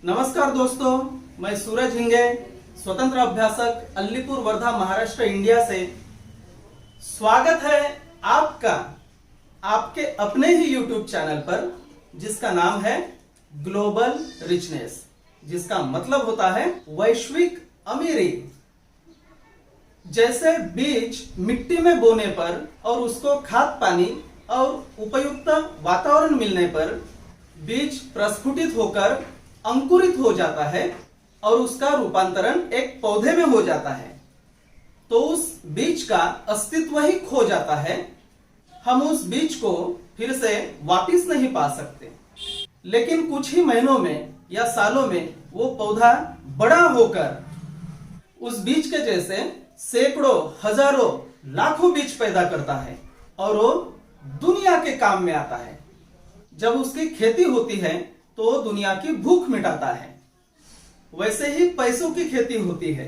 नमस्कार दोस्तों, मैं सूरज हिंगे, स्वतंत्र अभ्यासक, अलीपुर वर्धा, महाराष्ट्र, इंडिया से स्वागत है आपका आपके अपने ही YouTube चैनल पर, जिसका नाम है ग्लोबल रिचनेस, जिसका मतलब होता है वैश्विक अमीरी। जैसे बीज मिट्टी में बोने पर और उसको खाद पानी और उपयुक्त वातावरण मिलने पर बीज प्रस्फुटित होकर अंकुरित हो जाता है और उसका रूपांतरण एक पौधे में हो जाता है, तो उस बीज का अस्तित्व ही खो जाता है। हम उस बीज को फिर से वापस नहीं पा सकते, लेकिन कुछ ही महीनों में या सालों में वो पौधा बड़ा होकर उस बीज के जैसे सैकड़ों, हजारों, लाखों बीज पैदा करता है और वो दुनिया के काम में आता है। जब उसकी खेती होती है तो दुनिया की भूख मिटाता है। वैसे ही पैसों की खेती होती है।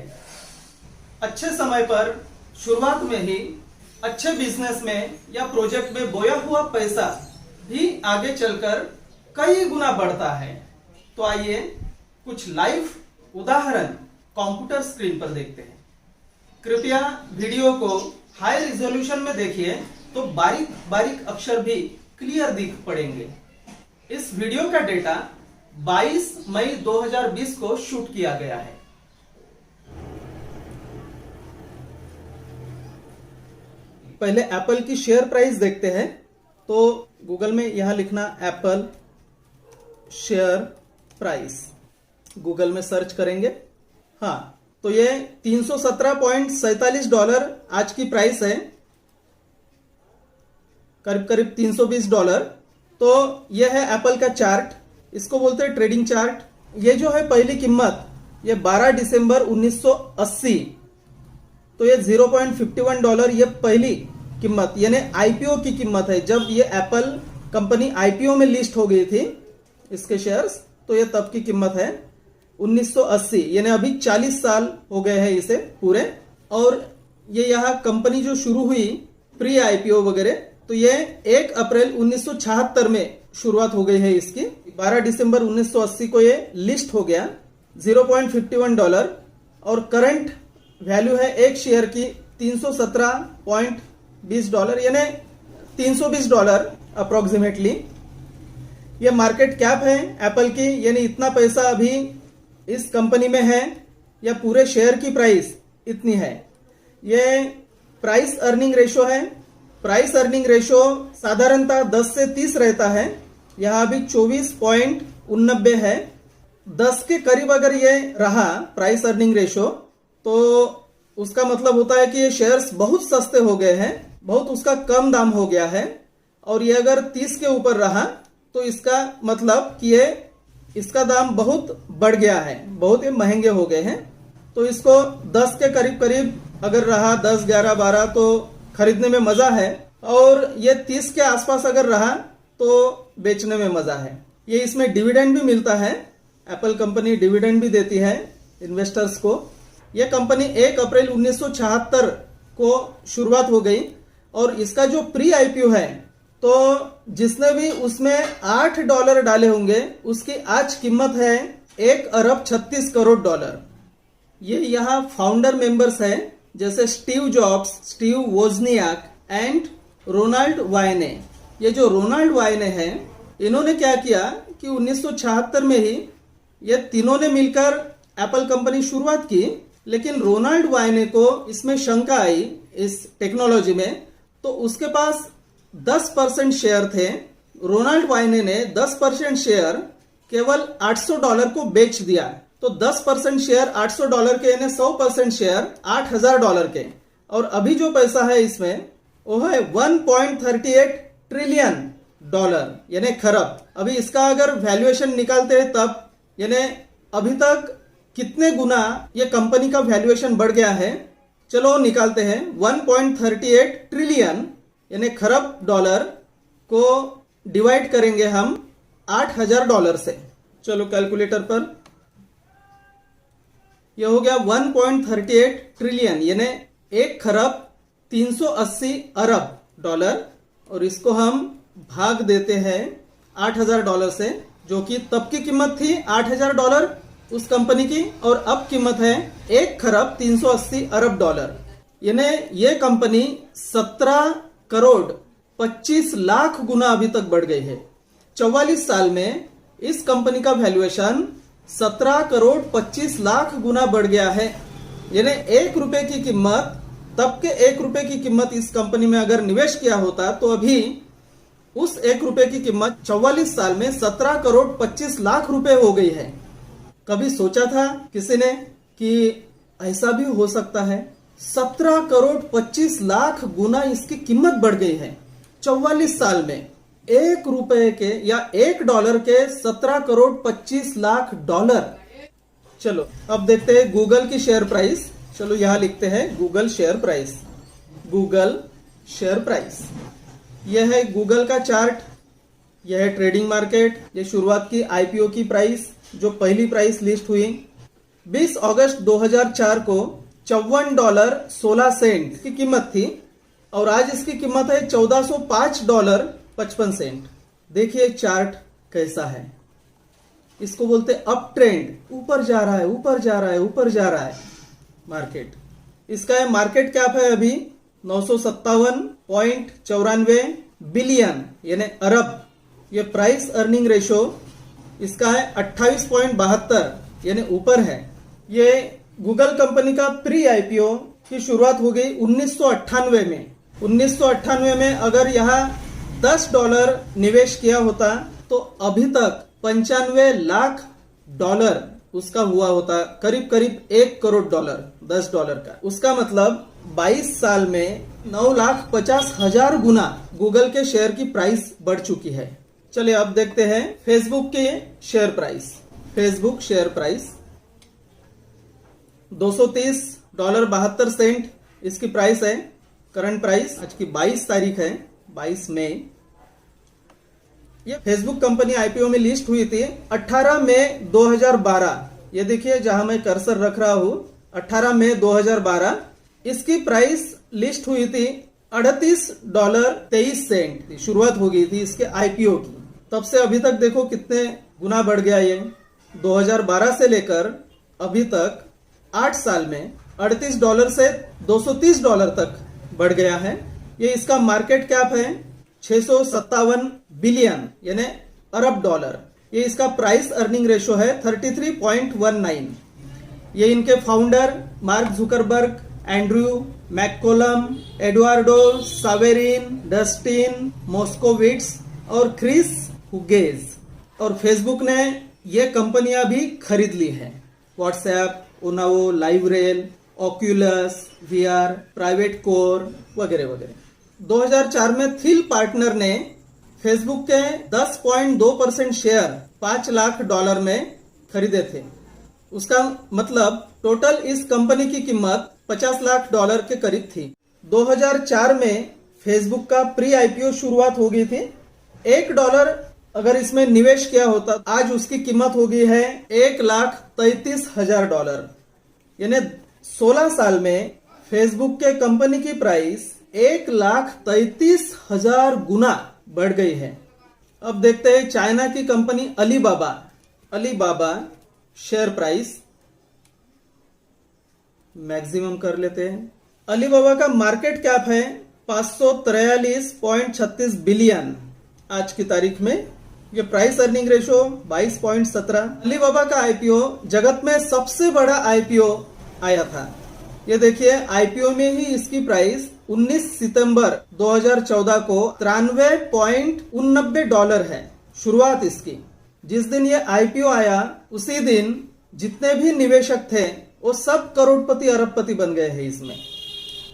अच्छे समय पर शुरुआत में ही अच्छे बिजनेस में या प्रोजेक्ट में बोया हुआ पैसा भी आगे चलकर कई गुना बढ़ता है। तो आइए कुछ लाइव उदाहरण कंप्यूटर स्क्रीन पर देखते हैं। कृपया वीडियो को हाई रिजोल्यूशन में देखिए तो बारीक बारीक अक्षर भी क्लियर दिख पड़ेंगे। इस वीडियो का डेटा 22 मई 2020 को शूट किया गया है। पहले एप्पल की शेयर प्राइस देखते हैं। तो गूगल में यहां लिखना एप्पल शेयर प्राइस, गूगल में सर्च करेंगे। हाँ, तो ये $317.47 आज की प्राइस है, करीब करीब $320। तो यह है एप्पल का चार्ट, इसको बोलते हैं ट्रेडिंग चार्ट। ये जो है पहली कीमत, ये 12 दिसंबर 1980, तो ये $0.51 ये पहली कीमत यानी आईपीओ की कीमत है। जब ये एप्पल कंपनी आईपीओ में लिस्ट हो गई थी इसके शेयर्स, तो ये तब की कीमत है 1980, यानी अभी 40 साल हो गए हैं इसे पूरे। और ये यहाँ कंपनी जो शुरू हुई प्री आईपीओ वगैरह, तो ये 1 अप्रैल 1976 में शुरुआत हो गई है इसकी। 12 दिसंबर 1980 को ये लिस्ट हो गया, $0.51। और करंट वैल्यू है एक शेयर की $317.20 यानी $320 अप्रोक्सीमेटली। ये मार्केट कैप है एप्पल की, यानी इतना पैसा अभी इस कंपनी में है, या पूरे शेयर की प्राइस इतनी है। ये प्राइस अर्निंग रेशो है। प्राइस अर्निंग रेशो साधारणतः 10 से 30 रहता है, यहां भी 24.89 है। 10 के करीब अगर ये रहा प्राइस अर्निंग रेशो, तो उसका मतलब होता है कि ये शेयर्स बहुत सस्ते हो गए हैं, बहुत उसका कम दाम हो गया है। और ये अगर 30 के ऊपर रहा तो इसका मतलब कि ये इसका दाम बहुत बढ़ गया है, बहुत ही महंगे हो गए हैं। तो इसको 10 के करीब करीब अगर रहा, 10, 11, 12, तो खरीदने में मजा है। और ये 30 के आसपास अगर रहा तो बेचने में मजा है। ये इसमें डिविडेंड भी मिलता है, एप्पल कंपनी डिविडेंड भी देती है इन्वेस्टर्स को। यह कंपनी 1 अप्रैल 1976 को शुरुआत हो गई और इसका जो प्री आईपीओ है, तो जिसने भी उसमें $8 डाले होंगे उसकी आज कीमत है $1.36 करोड़। ये यहाँ फाउंडर मेंबर्स हैं, जैसे Steve Jobs, Steve Wozniak and Ronald Wayne. ये जो रोनाल्ड वायने हैं, इन्होंने क्या किया कि 1976 में ही ये तीनों ने मिलकर एप्पल कंपनी शुरुआत की। लेकिन रोनाल्ड वायने को इसमें शंका आई इस टेक्नोलॉजी में, तो उसके पास 10% शेयर थे। रोनाल्ड वायने ने 10% शेयर केवल $800 को बेच दिया। तो 10% शेयर $800 के, यानी 100% शेयर $8000 के। और अभी जो पैसा है इसमें वो है $1.38 ट्रिलियन, यानी खरब। अभी इसका अगर वैल्यूएशन निकालते हैं तब, यानी अभी तक कितने गुना ये कंपनी का वैल्यूएशन बढ़ गया है, चलो निकालते हैं। 1.38 ट्रिलियन यानी खरब डॉलर को डिवाइड करेंगे हम $8000 से। चलो कैलकुलेटर पर, यह हो गया 1.38 ट्रिलियन यानी 1,380,000,000 $। और इसको हम भाग देते हैं $8000 से, जो कि तब की कीमत थी $8,000 उस कंपनी की, और अब कीमत है 1,380,000,000 यानी ये कंपनी 17 करोड़ 25 लाख गुना अभी तक बढ़ गई है। 44 साल में इस कंपनी का वैल्यूएशन 17 करोड़ 25 लाख गुना बढ़ गया है। यानी 1 रुपए की कीमत, तब के 1 रुपए की कीमत इस कंपनी में अगर निवेश किया होता तो अभी उस 1 रुपए की कीमत 44 साल में 17 करोड़ 25 लाख रुपए हो गई है। कभी सोचा था किसी ने कि ऐसा भी हो सकता है? 17 करोड़ 25 लाख गुना इसकी कीमत बढ़ गई है 44 साल में। 1 रुपए के या $1 के 17 करोड़ 25 लाख डॉलर। चलो अब देखते हैं गूगल की शेयर प्राइस। चलो यहां लिखते हैं Google share price. Google share price, यह है गूगल का चार्ट, यह है ट्रेडिंग मार्केट, ये शुरुआत की आईपीओ की प्राइस, जो पहली प्राइस लिस्ट हुई 20 अगस्त 2004 को $54.16 की कीमत थी, और आज इसकी कीमत है $1405.55। देखिए चार्ट कैसा है, इसको बोलते हैं अप ट्रेंड, ऊपर जा रहा है, ऊपर जा रहा है, ऊपर जा रहा है मार्केट। इसका मार्केट कैप है अभी 957.94 बिलियन यानी अरब। ये प्राइस अर्निंग रेशो इसका है 28.72 यानी ऊपर है। ये गूगल कंपनी का प्री आईपीओ की शुरुआत हो गई 1998 में। 1998 में अगर यहाँ $10 निवेश किया होता तो अभी तक $95 लाख उसका हुआ होता, करीब करीब $1 करोड़ $10 का। उसका मतलब 22 साल में 9,50,000 गुना गूगल के शेयर की प्राइस बढ़ चुकी है। चलिए अब देखते हैं फेसबुक के share price. Facebook share price $230.72 इसकी प्राइस है। करंट प्राइस आज की 22 तारीख है, 22 मई। ये फेसबुक कंपनी आईपीओ में लिस्ट हुई थी 18 मई 2012। ये देखिए जहां मैं कर्सर रख रहा हूं, 18 मई 2012 इसकी प्राइस लिस्ट हुई थी $38.23। शुरुआत हो गई थी इसके आईपीओ की। तब से अभी तक देखो कितने गुना बढ़ गया ये। 2012 से लेकर अभी तक 8 साल में $38 से $230 तक बढ़ गया है। ये इसका मार्केट कैप है 657 बिलियन यानी अरब डॉलर। ये इसका प्राइस अर्निंग रेशो है 33.19। ये इनके founder Mark Zuckerberg, Andrew McCollum, Eduardo Saverin, Dustin Moskovitz और क्रिस हुगेज। और फेसबुक ने ये कंपनियां भी खरीद ली हैं, WhatsApp, Onavo, LiveRail, Oculus, VR, private core वगैरह वगैरह। 2004 में थिल पार्टनर ने फेसबुक के 10.2% शेयर $5 लाख में खरीदे थे। उसका मतलब टोटल इस कंपनी की कीमत $50 लाख के करीब थी। 2004 में फेसबुक का प्री आईपीओ शुरुआत हो गई थी। $1 अगर इसमें निवेश किया होता आज उसकी कीमत हो गई है $1,33,000। यानी 16 साल में फेसबुक के कंपनी की प्राइस 1,33,000 गुना बढ़ गई है। अब देखते हैं चाइना की company Alibaba share price maximum कर लेते हैं। अलीबाबा का मार्केट कैप है 543.36 बिलियन आज की तारीख में। ये प्राइस अर्निंग रेशो 22.17। अलीबाबा का आईपीओ जगत में सबसे बड़ा आईपीओ आया था। ये देखिए आईपीओ में ही इसकी प्राइस 19 सितंबर 2014 को $93.89 है शुरुआत इसकी। जिस दिन ये आईपीओ आया उसी दिन जितने भी निवेशक थे वो सब करोड़पति अरबपति बन गए हैं इसमें।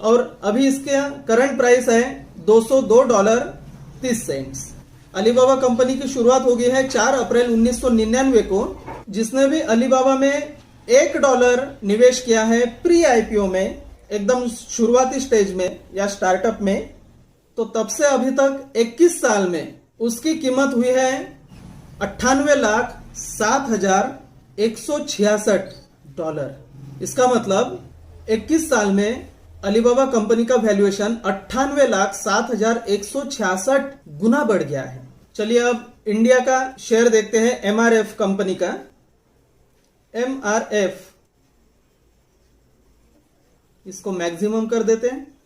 और अभी इसके करंट प्राइस है $202.30। अलीबाबा कंपनी की शुरुआत हो गई है 4 अप्रैल 1999 को। जिसने भी अलीबाबा में $1 निवेश किया है प्री आईपीओ में, एकदम शुरुआती स्टेज में या स्टार्टअप में, तो तब से अभी तक 21 साल में उसकी कीमत हुई है $98,07,166। इसका मतलब 21 साल में अलीबाबा कंपनी का वैल्यूएशन 98,07,166 गुना बढ़ गया है। चलिए अब इंडिया का शेयर देखते हैं एमआरएफ कंपनी का। एमआरएफ, इसको मैक्सिमम कर देते हैं।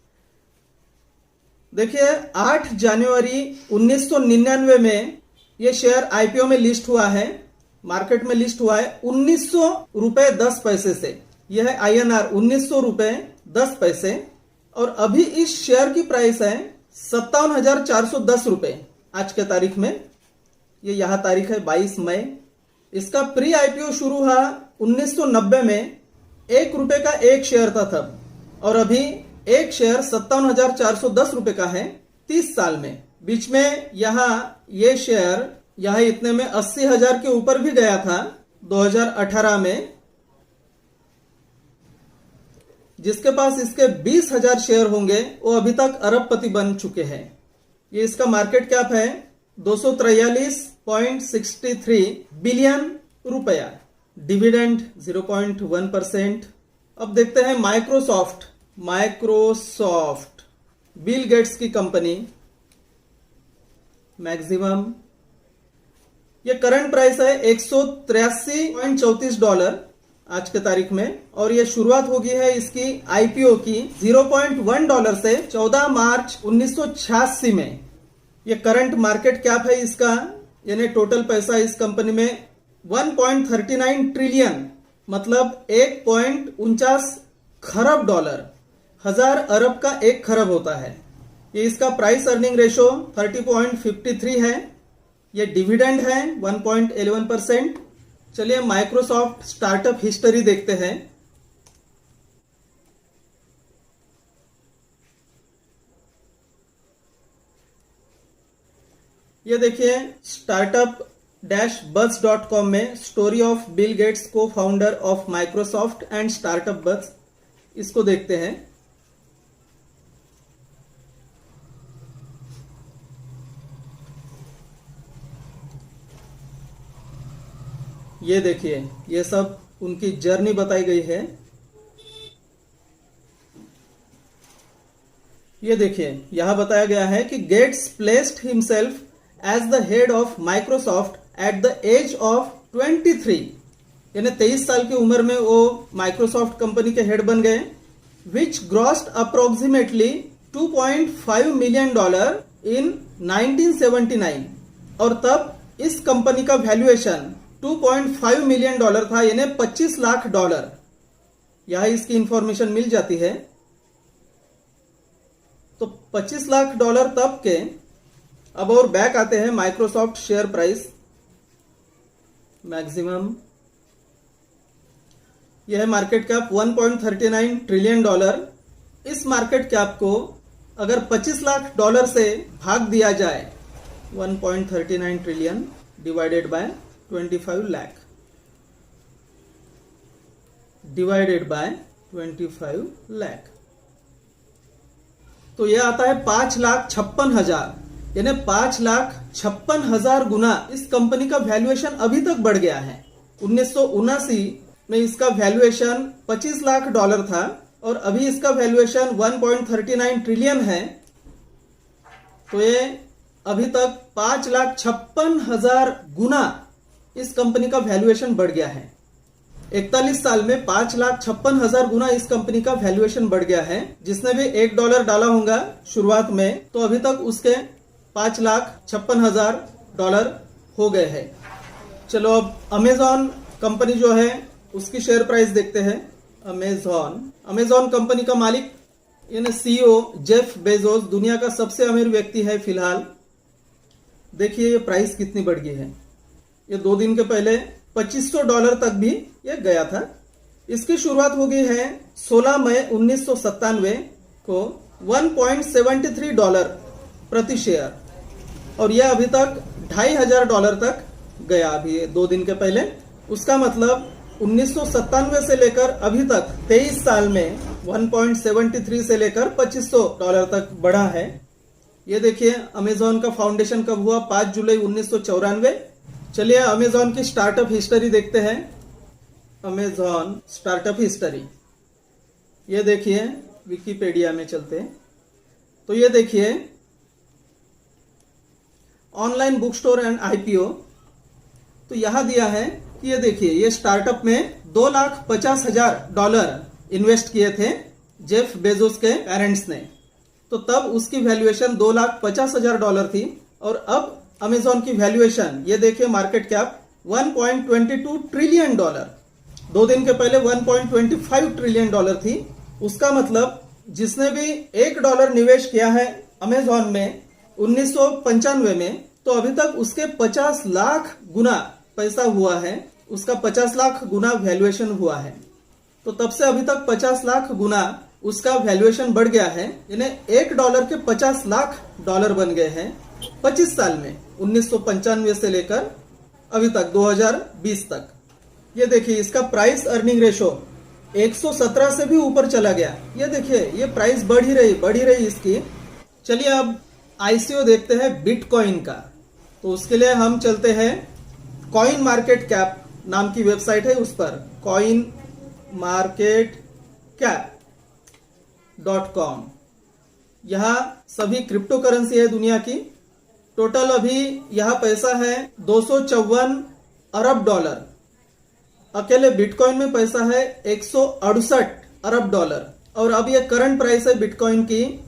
देखिए 8 जनवरी 1999 में यह शेयर आईपीओ में लिस्ट हुआ है, मार्केट में लिस्ट हुआ है 1900 रुपए 10 पैसे से। यह है INR 1900 रुपए 10 पैसे। और अभी इस शेयर की प्राइस है 57,410 रुपए आज के तारीख में। ये यहां तारीख है 22 मई। इसका प्री आईपीओ शुरू हुआ 1990 में, 1 रुपए का एक शेयर था तब, और अभी एक शेयर 57,410 रुपए का है 30 साल में। बीच में यहां ये शेयर यहां इतने में 80,000 के ऊपर भी गया था 2018 में। जिसके पास इसके 20,000 शेयर होंगे वो अभी तक अरबपति बन चुके हैं। ये इसका मार्केट कैप है 243.63 बिलियन रुपया। डिविडेंड 0.1%। अब देखते हैं माइक्रोसॉफ्ट। बिल गेट्स की कंपनी, मैक्सिमम। ये करंट प्राइस है $183.34 आज के तारीख में, और ये शुरुआत होगी है इसकी आईपीओ की $0.1 से 14 मार्च 1986 में। ये करंट मार्केट कैप है इसका, यानी टोटल पैसा इस कंपनी में 1.39 ट्रिलियन, मतलब 1.49 खरब डॉलर। 1000 अरब का 1 खरब होता है। ये इसका प्राइस अर्निंग रेशो 30.53 है। ये डिविडेंड है 1.11%। चलिए माइक्रोसॉफ्ट स्टार्टअप हिस्ट्री देखते हैं। ये देखिए startup-buzz.com में स्टोरी ऑफ बिल गेट्स, को founder of Microsoft and startup buzz, इसको देखते हैं। ये देखिए, ये सब उनकी जर्नी बताई गई है। ये देखिए, यहां बताया गया है कि Gates placed himself as the head of Microsoft at the age of 23, यानी 23 साल की उम्र में वो माइक्रोसॉफ्ट कंपनी के हेड बन गए। विच ग्रॉस्ड अप्रोक्सीमेटली $2.5 मिलियन इन 1979, और तब इस कंपनी का वैल्यूएशन $2.5 मिलियन था, यानी $25 लाख। यहां इसकी इंफॉर्मेशन मिल जाती है। तो $25 लाख तब के। अब और बैक आते हैं माइक्रोसॉफ्ट शेयर प्राइस, मैक्सिमम। यह है मार्केट कैप 1.39 ट्रिलियन। इस मार्केट कैप को अगर $25 लाख से भाग दिया जाए, 1.39 trillion divided by 25 lakh, divided by 25 lakh, तो यह आता है 5,56,000, यानी 5,56,000 गुना इस कंपनी का वैल्यूएशन अभी तक बढ़ गया है। 1979 में इसका वैल्यूएशन $25 लाख था, और अभी इसका वैल्यूएशन 1.39 ट्रिलियन है। तो ये अभी तक 5,56,000 गुना इस कंपनी का वैल्यूएशन बढ़ गया है। 41 साल में 5,56,000 गुना इस कंपनी का वैल्यूएशन बढ़ गया है। जिसने भी $1 डाला होगा शुरुआत में, तो अभी तक उसके $5,56,000 हो गए हैं। चलो अब अमेजॉन कंपनी जो है उसकी शेयर प्राइस देखते हैं। अमेजॉन कंपनी का मालिक यानी CEO जेफ बेजोस दुनिया का सबसे अमीर व्यक्ति है फिलहाल। देखिए ये प्राइस कितनी बढ़ गई है। ये 2 दिन के पहले $2500 तक भी ये गया था। इसकी शुरुआत हो गई है 16 मई 1997 को $1.73 प्रति शेयर, और यह अभी तक $2,500 तक गया अभी 2 दिन के पहले। उसका मतलब 1997 से लेकर अभी तक 23 साल में 1.73 से लेकर $2,500 तक बढ़ा है। ये देखिए अमेजॉन का फाउंडेशन कब हुआ, 5 जुलाई 1994। चलिए अमेजॉन की स्टार्टअप हिस्ट्री देखते हैं। अमेजॉन स्टार्टअप हिस्ट्री, ये देखिए विकिपीडिया में चलते हैं। तो ये देखिए online book store and IPO. तो यहां दिया है कि ये देखिए, ये स्टार्टअप में $2,50,000 इन्वेस्ट किए थे जेफ बेजोस के पेरेंट्स ने। तो तब उसकी वैल्यूएशन $2,50,000 थी और अब अमेजॉन की वैल्यूएशन ये देखिए, मार्केट कैप $1.22 ट्रिलियन। 2 दिन के पहले $1.25 ट्रिलियन थी। उसका मतलब जिसने भी $1 निवेश किया है अमेजॉन में 1995 में, तो अभी तक उसके 50 लाख गुना पैसा हुआ है, उसका 50 लाख गुना वैल्यूएशन हुआ है। तो तब से अभी तक 50 लाख गुना उसका वैल्यूएशन बढ़ गया है, यानी $1 के 50 लाख डॉलर बन गए हैं 25 साल में, 1995 से लेकर अभी तक 2020 तक। ये देखिए, इसका प्राइस अर्निंग रेशो 117 से भी ऊपर चला गया। ये देखिए, ये प्राइस बढ़ ही रही इसकी। चलिए अब आईसीओ देखते हैं बिटकॉइन का। तो उसके लिए हम चलते हैं कॉइन मार्केट कैप नाम की वेबसाइट है, उस पर coinmarketcap.com। यहाँ सभी क्रिप्टो करेंसी है दुनिया की। टोटल अभी यहाँ पैसा है $254 अरब। अकेले बिटकॉइन में पैसा है $168 अरब। और अब ये करंट प्राइस है बिटकॉइन की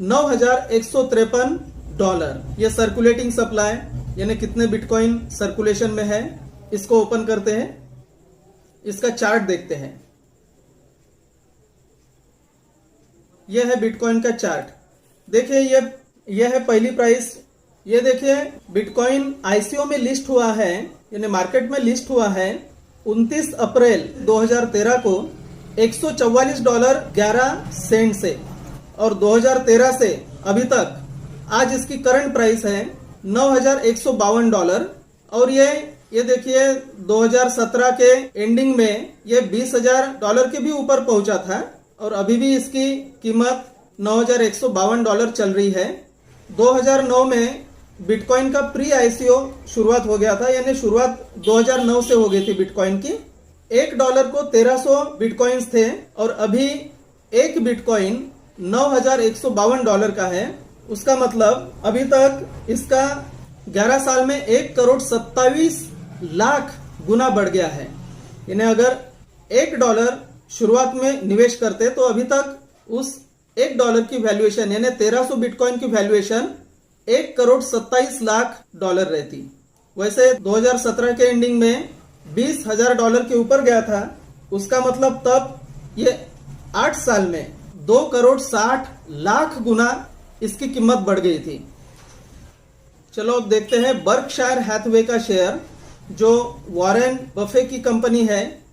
$9,153। ये सर्कुलेटिंग सप्लाई, यानी कितने बिटकॉइन सर्कुलेशन में है, इसको ओपन करते हैं, इसका चार्ट देखते हैं। यह है बिटकॉइन का चार्ट। देखिए, ये है पहली प्राइस। ये देखिए, बिटकॉइन आईसीओ में लिस्ट हुआ है, यानी मार्केट में लिस्ट हुआ है 29 अप्रैल 2013 को $144.11 से, और 2013 से अभी तक आज इसकी करंट प्राइस है $9,152। और ये देखिए, 2017 के एंडिंग में ये $20,000 के भी ऊपर पहुंचा था, और अभी भी इसकी कीमत $9,152 चल रही है। 2009 में बिटकॉइन का प्री आईसीओ शुरुआत हो गया था, यानी शुरुआत 2009 से हो गई थी बिटकॉइन की। $1 को 1300 बिटकॉइंस थे, और अभी एक बिटकॉइन $9,152 का है। उसका मतलब अभी तक इसका 11 साल में 1,27,00,000 गुना बढ़ गया है। यानी अगर $1 शुरुआत में निवेश करते तो अभी तक उस $1 की वैल्यूएशन, यानी 1300 बिटकॉइन की वैल्यूएशन $1,27,00,000 रहती। वैसे 2017 के एंडिंग में $20,000 के ऊपर गया था। उसका मतलब तब ये 8 साल में 2,60,00,000 गुना इसकी कीमत बढ़ गई थी। चलो अब देखते हैं बर्कशायर हैथवे का शेयर, जो वॉरेन बफे की कंपनी है।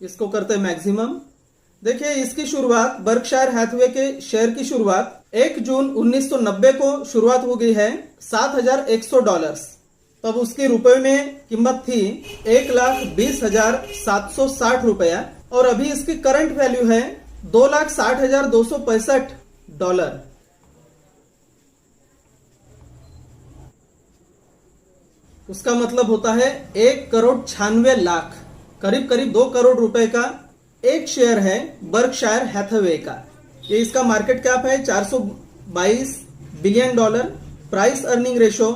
इसको करते हैं मैक्सिमम। देखिए, इसकी शुरुआत, बर्कशायर हैथवे के शेयर की शुरुआत 1 जून 1990 को शुरुआत हो गई है $7,100। तब उसकी रुपए में कीमत थी $1,20,760। और अभी इसकी करंट वैल्यू है $2,60,265। उसका मतलब होता है 1,96,00,000, करीब 2 करोड़ रुपए का एक शेयर है बर्कशायर हैथवे का। ये इसका मार्केट कैप है $422 billion. Price earning ratio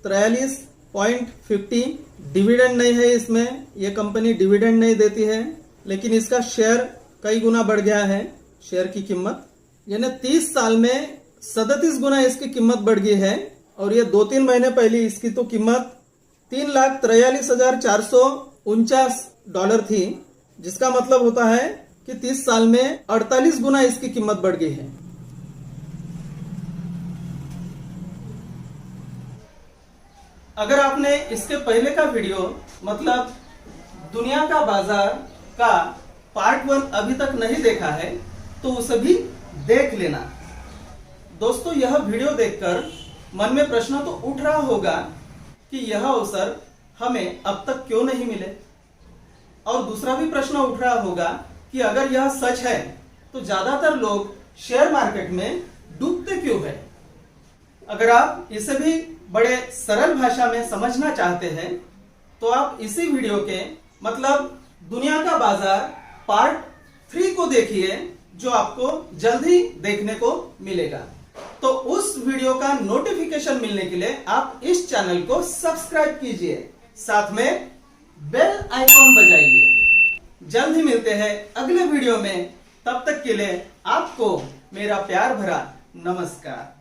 43.50। Dividend नहीं है इसमें, ये कंपनी डिविडेंड नहीं देती है, लेकिन इसका शेयर कई गुना बढ़ गया है शेयर की कीमत, यानी 30 साल में 37 गुना इसकी कीमत बढ़ गई है। और ये 2-3 महीने पहले इसकी तो कीमत $3,43,449 थी, जिसका मतलब होता है कि 30 साल में 48 गुना इसकी कीमत बढ़ गई है। अगर आपने इसके पहले का वीडियो, मतलब दुनिया का बाजार का पार्ट 1 अभी तक नहीं देखा है, तो उसे भी देख लेना। दोस्तों, यह वीडियो देखकर मन में प्रश्न तो उठ रहा होगा कि यह अवसर हमें अब तक क्यों नहीं मिले, और दूसरा भी प्रश्न उठ रहा होगा कि अगर यह सच है तो ज्यादातर लोग शेयर मार्केट में डूबते क्यों है। अगर आप इसे भी बड़े सरल भाषा में समझना चाहते हैं तो आप इसी वीडियो के, मतलब दुनिया का बाजार पार्ट 3 को देखिए, जो आपको जल्द ही देखने को मिलेगा। तो उस वीडियो का नोटिफिकेशन मिलने के लिए आप इस चैनल को सब्सक्राइब कीजिए, साथ में बेल आइकॉन बजाइए। जल्द ही मिलते हैं अगले वीडियो में, तब तक के लिए आपको मेरा प्यार भरा नमस्कार।